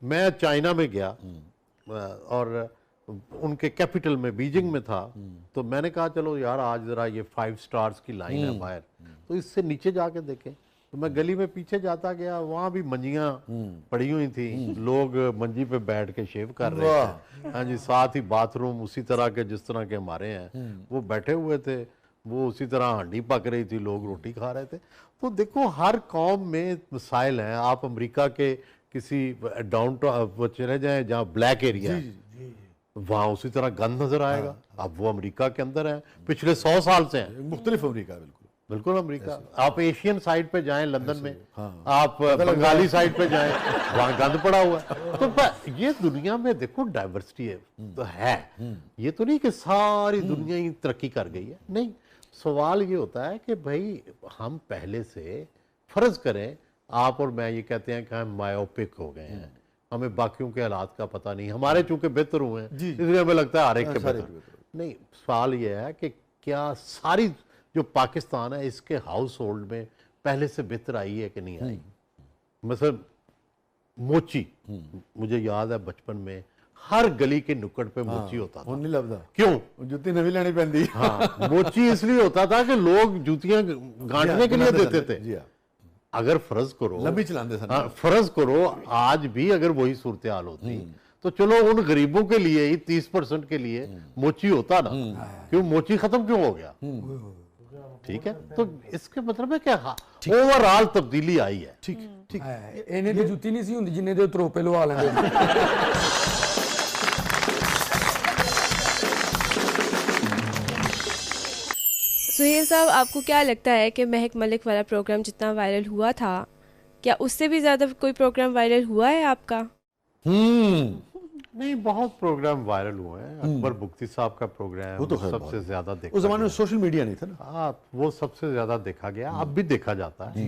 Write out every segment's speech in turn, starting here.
मैं चाइना में गया और उनके कैपिटल में बीजिंग में था, तो मैंने कहा चलो यार आज ज़रा ये 5 स्टार्स की लाइन है बाहर, तो इससे नीचे जाके देखें। तो मैं गली में पीछे जाता गया, वहाँ भी मंजियाँ पड़ी हुई थी, लोग मंजी पे बैठ के शेव कर रहे थे। हाँ जी, साथ ही बाथरूम उसी तरह के जिस तरह के हमारे हैं वो बैठे हुए थे, वो उसी तरह हांडी पक रही थी, लोग रोटी खा रहे थे। तो देखो हर कौम में मसाइल हैं। आप अमेरिका के किसी डाउन वो चले जाएं जहाँ ब्लैक एरिया है, वहाँ उसी तरह गंद नजर आएगा। अब वो अमेरिका के अंदर है, पिछले 100 साल से हैं, मुख्तलिफ अमेरिका, बिल्कुल बिल्कुल अमेरिका। आप एशियन साइड पे जाएं लंदन में, आप बंगाली साइड पे जाएं, वहाँ गंद पड़ा हुआ है। तो ये दुनिया में देखो डाइवर्सिटी है तो है, ये तो नहीं कि सारी दुनिया ही तरक्की कर गई है, नहीं। सवाल ये होता है कि भाई हम पहले से फर्ज करें, आप और मैं ये कहते हैं कि हम मायोपिक हो गए हैं, हमें बाकियों के हालात का पता नहीं, हमारे चूंकि बेहतर हुए हैं इसलिए हमें लगता है हर एक के बेहतर। नहीं, सवाल ये है कि क्या सारी जो पाकिस्तान है इसके हाउस होल्ड में पहले से बेहतर आई है कि नहीं आई। मतलब मोची, मुझे याद है बचपन में हर गली के नुक्कड़ पे मोची होता था। नहीं लगता क्यों? जूती नवी लेनी पैंदी। हाँ, मोची इसलिए होता था कि लोग जूतियां गांठने के लिए देते थे। अगर फर्ज करो लंबी चलाते थे, फर्ज करो आज भी अगर वही सूरत हाल होती तो चलो उन गरीबों के लिए ही 30% के लिए मोची होता ना, क्यों मोची खत्म क्यों हो गया? ठीक है, तो इसके मतलब है क्या ओवरऑल तब्दीली आई है। ठीक ठीक, इन्हें तो जुत्ती नहीं सी हुंदी जिन्ने दे त्रोपे लवा लेंदे। सुहेल साहब, आपको क्या लगता है कि महक मलिक वाला प्रोग्राम जितना वायरल हुआ था, क्या उससे भी ज्यादा कोई प्रोग्राम वायरल हुआ है आपका? नहीं, बहुत प्रोग्राम वायरल हुए हैं। अकबर बुख्ती साहब का प्रोग्राम वो तो सबसे ज्यादा देखा, उस जमाने में सोशल मीडिया नहीं था ना। हाँ, वो सबसे ज्यादा देखा गया, अब भी देखा जाता है।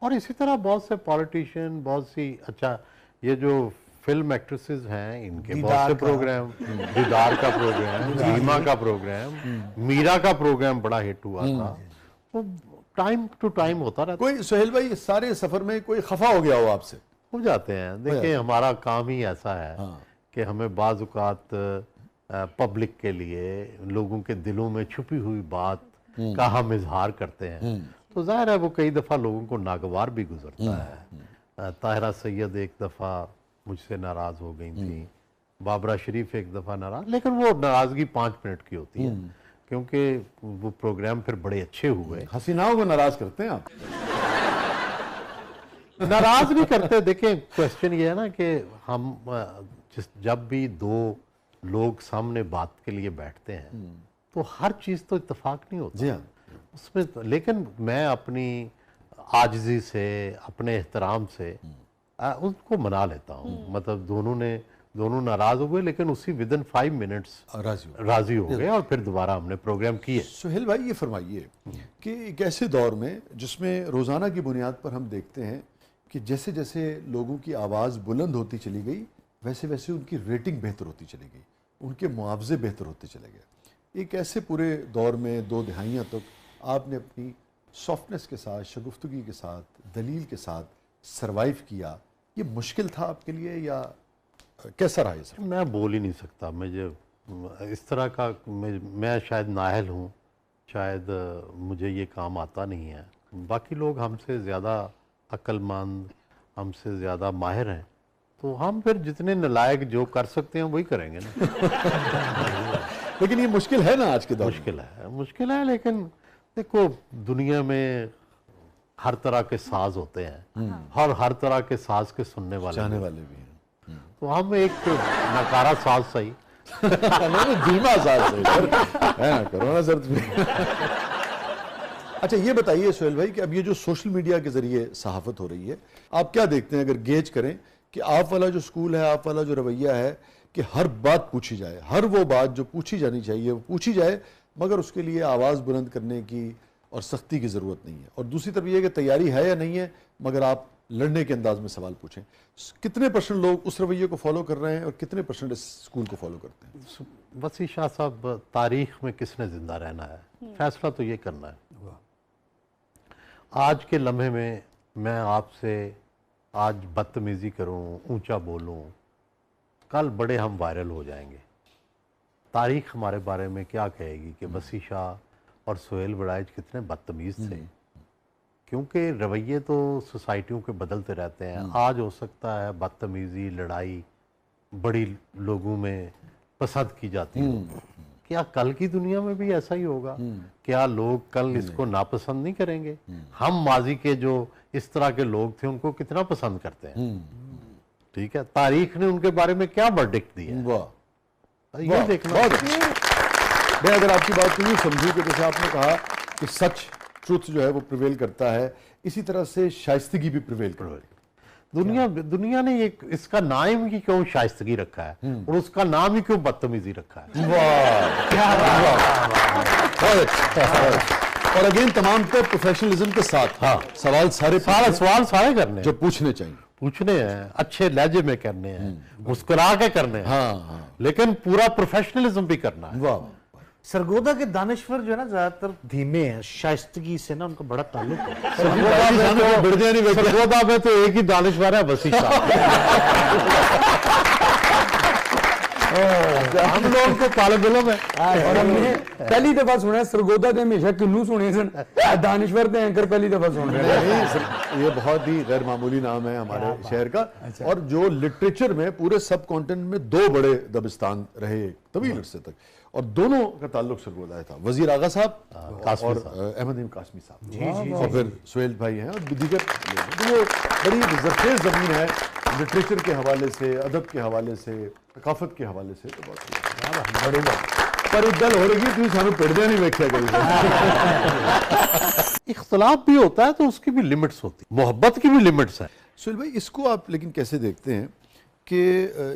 और इसी तरह बहुत से पॉलिटिशियन, बहुत सी अच्छा ये जो फिल्म एक्ट्रेसेस हैं इनके बहुत से प्रोग्राम, दीदार का प्रोग्राम, रीमा का प्रोग्राम, मीरा का प्रोग्राम बड़ा हिट हुआ था। वो टाइम टू टाइम होता रहता। कोई सुहेल भाई सारे सफर में कोई खफा हो गया हो आपसे? हो जाते हैं, देखिए हमारा काम ही ऐसा है कि हमें बाज़ औक़ात पब्लिक के लिए लोगों के दिलों में छुपी हुई बात का हम इजहार करते हैं, तो जाहिर है वो कई दफ़ा लोगों को नागवार भी गुजरता है। ताहिरा सैयद एक दफ़ा मुझसे नाराज़ हो गई थी, बाबरा शरीफ एक दफ़ा नाराज़, लेकिन वो नाराज़गी 5 मिनट की होती है क्योंकि वो प्रोग्राम फिर बड़े अच्छे हुए। हसीनाओं को नाराज़ करते हैं आप? नाराज़ नहीं करते। देखिए क्वेश्चन ये है ना कि हम जब भी दो लोग सामने बात के लिए बैठते हैं तो हर चीज़ तो इत्तेफाक नहीं होता। जी हाँ, उसमें तो, लेकिन मैं अपनी आजिज़ी से, अपने एहतराम से उनको मना लेता हूँ। मतलब दोनों नाराज़ हुए लेकिन उसी विदिन 5 मिनट्स राज़ी हो गए और फिर दोबारा हमने प्रोग्राम किए। सुहेल भाई ये फरमाइए कि एक ऐसे दौर में जिसमें रोज़ाना की बुनियाद पर हम देखते हैं कि जैसे जैसे लोगों की आवाज़ बुलंद होती चली गई वैसे वैसे उनकी रेटिंग बेहतर होती चली गई, उनके मुआवजे बेहतर होते चले गए। एक ऐसे पूरे दौर में 2 दहाइयाँ तक आपने अपनी सॉफ्टनेस के साथ, शगुफ्तगी के साथ, दलील के साथ सरवाइव किया। ये मुश्किल था आपके लिए या कैसा रहा ये सब? मैं बोल ही नहीं सकता। मुझे इस तरह का मैं शायद नाअहल हूँ, शायद मुझे ये काम आता नहीं है। बाकी लोग हमसे ज़्यादा अक्लमंद, हमसे ज़्यादा माहिर हैं, तो हम फिर जितने नालायक जो कर सकते हैं वही करेंगे ना। लेकिन ये मुश्किल है ना आज के दौर? मुश्किल है, लेकिन देखो दुनिया में हर तरह के साज होते हैं और हर तरह के साज के सुनने वाले भी हैं। तो हम एक नकारा साज सही धीमा साज सही करो ना सर। अच्छा ये बताइए सुहेल भाई कि अब ये जो सोशल मीडिया के जरिए सहाफत हो रही है, आप क्या देखते हैं अगर गेज करें कि आप वाला जो स्कूल है, आप वाला जो रवैया है कि हर बात पूछी जाए, हर वो बात जो पूछी जानी चाहिए वो पूछी जाए, मगर उसके लिए आवाज़ बुलंद करने की और सख्ती की ज़रूरत नहीं है, और दूसरी तरफ ये कि तैयारी है या नहीं है मगर आप लड़ने के अंदाज में सवाल पूछें। कितने % लोग उस रवैये को फॉलो कर रहे हैं और कितने % इस स्कूल को फॉलो करते हैं? वसी शाह साहब, तारीख में किसने ज़िंदा रहना है, फैसला तो ये करना है। आज के लम्हे में मैं आपसे आज बदतमीजी करूं, ऊंचा बोलूं, कल बड़े हम वायरल हो जाएंगे। तारीख हमारे बारे में क्या कहेगी कि वसी शाह और सुहेल वड़ाइच कितने बदतमीज थे, क्योंकि रवैये तो सोसाइटियों के बदलते रहते हैं। आज हो सकता है बदतमीजी, लड़ाई बड़ी लोगों में पसंद की जाती है, क्या कल की दुनिया में भी ऐसा ही होगा? क्या लोग कल इसको नापसंद नहीं करेंगे? हम माजी के जो इस तरह के लोग थे उनको कितना पसंद करते हैं, ठीक है, तारीख ने उनके बारे में क्या वर्डिक्ट दिया है? वाह, ये देखना। बहुत अच्छा। मैं अगर आपकी बात को यूँ समझूं कि जैसे आपने कहा कि सच, ट्रुथ जो है वो प्रिवेल करता है, इसी तरह से शाइस्तगी भी प्रिवेल करती है। दुनिया ने ये इसका नाम ही क्यों शाइस्तगी रखा है और उसका नाम ही क्यों बदतमीजी रखा है? वाह, क्या बहुत अच्छा। और अगेन तमाम को प्रोफेशनलिज्म के साथ सवाल सारे करने हैं, जो पूछने चाहिए, पूछने हैं, अच्छे लहजे में करने हैं, मुस्कुरा के करने हैं, लेकिन पूरा प्रोफेशनलिज्म भी करना है। वाह। सरगोदा के दानिश्वर जो है ना ज्यादातर धीमे हैं, शाइस्तगी से ना उनका बड़ा ताल्लुक है। सरगोदा में तो एक ही दानिश्वर है, वसी शाह। हम लोग तो तालिब इल्म है। और हमने पहली दफा सुना है सरगोदा के हमेशा किन्नू सुने सन, दानिश्वर के एंकर पहली दफा सुन रहे हैं। ये बहुत ही गैर मामूली नाम है हमारे शहर का। और जो लिटरेचर में पूरे सब कॉन्टिनेंट में दो बड़े दबिस्तान रहे तवील अरसे तक, और दोनों का ताल्लुक सरगोदा था, वजीर आगा साहब और अहमद इब्न कासमी साहब, और फिर सुहेल भाई हैं और दीगर लोग। तो वो बड़ी जरखेज जमीन है लिटरेचर के हवाले से, अदब के हवाले से, थकाफत के हवाले से। तो बहुत बड़ी बात पर एक गल हो रही थी, सानू पिड़दे नहीं वेख्या कभी। इख्तलाफ भी होता है तो उसकी भी लिमिट्स होती है, मोहब्बत की भी लिमिट्स है। सुहेल भाई, इसको आप लेकिन कैसे देखते हैं कि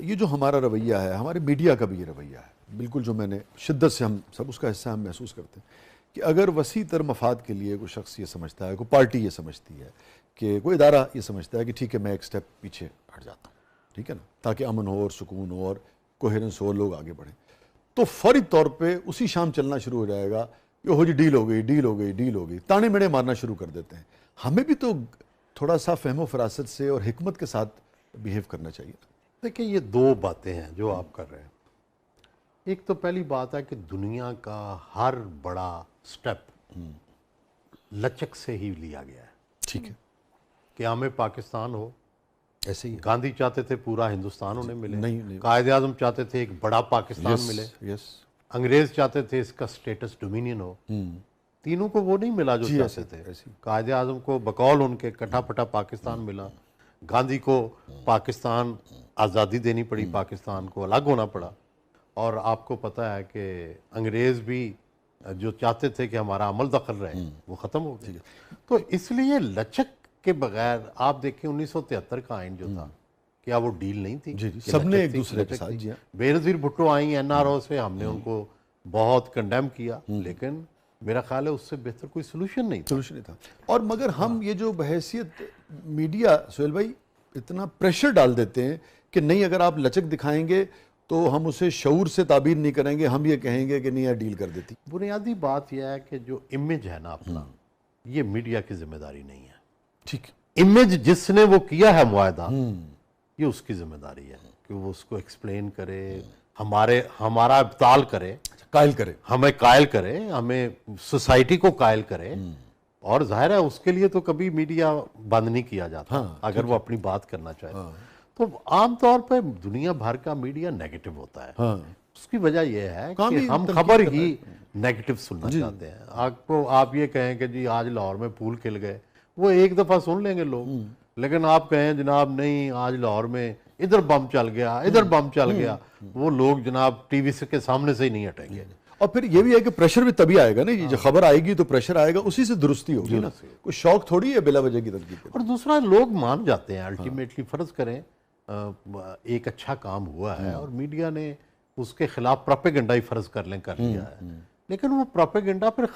ये जो हमारा रवैया है, हमारे मीडिया का भी ये रवैया है, बिल्कुल जो मैंने शिद्दत से, हम सब उसका हिस्सा हम महसूस करते हैं कि अगर वसी तर मफाद के लिए कोई शख्स ये समझता है, कोई पार्टी ये समझती है, कि कोई इदारा ये समझता है कि ठीक है मैं एक स्टेप पीछे हट जाता हूँ, ठीक है ना, ताकि अमन हो और सुकून हो और कोहेरेंस हो, लोग आगे बढ़ें, तो फौरी तौर पे उसी शाम चलना शुरू हो जाएगा कि हो जी डील हो गई, डील हो गई, डील हो गई, ताने मेड़े मारना शुरू कर देते हैं। हमें भी तो थोड़ा सा फहमो फरासत से और हिकमत के साथ बिहेव करना चाहिए। देखिए, ये दो बातें हैं जो आप कर रहे हैं। एक तो पहली बात है कि दुनिया का हर बड़ा स्टेप लचक से ही लिया गया है, ठीक है, कि हमें पाकिस्तान हो, ऐसे ही गांधी चाहते थे पूरा हिंदुस्तान उन्हें मिले, नहीं। कायदे आजम चाहते थे एक बड़ा पाकिस्तान मिले, यस, अंग्रेज चाहते थे इसका स्टेटस डोमिनियन हो, तीनों को वो नहीं मिला जो चाहते थे। कायदे आजम को बकौल उनके कटा पाकिस्तान मिला, गांधी को पाकिस्तान आज़ादी देनी पड़ी, पाकिस्तान को अलग होना पड़ा, और आपको पता है कि अंग्रेज़ भी जो चाहते थे कि हमारा अमल दखल रहे वो ख़त्म हो गया। तो इसलिए लचक के बगैर आप देखें 1973 का आइन जो था, क्या वो डील नहीं थी? सबने एक दूसरे के साथ जिया। बेनज़ीर भुट्टो आई NRO से, हमने उनको बहुत कंडेम किया, लेकिन मेरा ख्याल है उससे बेहतर कोई सोल्यूशन नहीं था। और मगर हम ये जो बहैसियत मीडिया, सुहेल भाई, इतना प्रेशर डाल देते हैं कि नहीं, अगर आप लचक दिखाएंगे तो हम उसे शऊर से ताबीर नहीं करेंगे, हम ये कहेंगे कि नहीं यार डील कर देती। बुनियादी बात यह है कि जो इमेज है ना अपना, ये मीडिया की जिम्मेदारी नहीं है, ठीक। इमेज जिसने वो किया है मुआहदा, ये उसकी जिम्मेदारी है कि वो उसको एक्सप्लेन करे, हमारा इब्ताल करे, कायल करे, हमें कायल करे, हमें सोसाइटी को कायल करे। और जाहिर है उसके लिए तो कभी मीडिया बंद नहीं किया जाता, अगर वो अपनी बात करना चाहे। तो आमतौर पर दुनिया भर का मीडिया नेगेटिव होता है। उसकी वजह यह है कि हम खबर ही नेगेटिव सुनना चाहते हैं। आपको आप ये कहें कि जी आज लाहौर में फूल खिल गए, वो एक दफा सुन लेंगे लोग, लेकिन आप कहें जनाब नहीं आज लाहौर में इधर बम चल गया, इधर बम चल गया, वो लोग जनाब टीवी के सामने से ही नहीं हटेंगे। और फिर ये भी है कि प्रेशर भी तभी आएगा ना, जो खबर आएगी तो प्रेशर आएगा, उसी से दुरुस्ती होगी ना, कोई शौक थोड़ी है बिला वजह की तनकीद। और दूसरा, लोग मान जाते हैं अल्टीमेटली। फर्ज करें एक अच्छा काम हुआ है और मीडिया ने उसके खिलाफ प्रोपेगेंडा ही फर्ज कर लिया है, लेकिन वो प्रोपेगेंडा फिर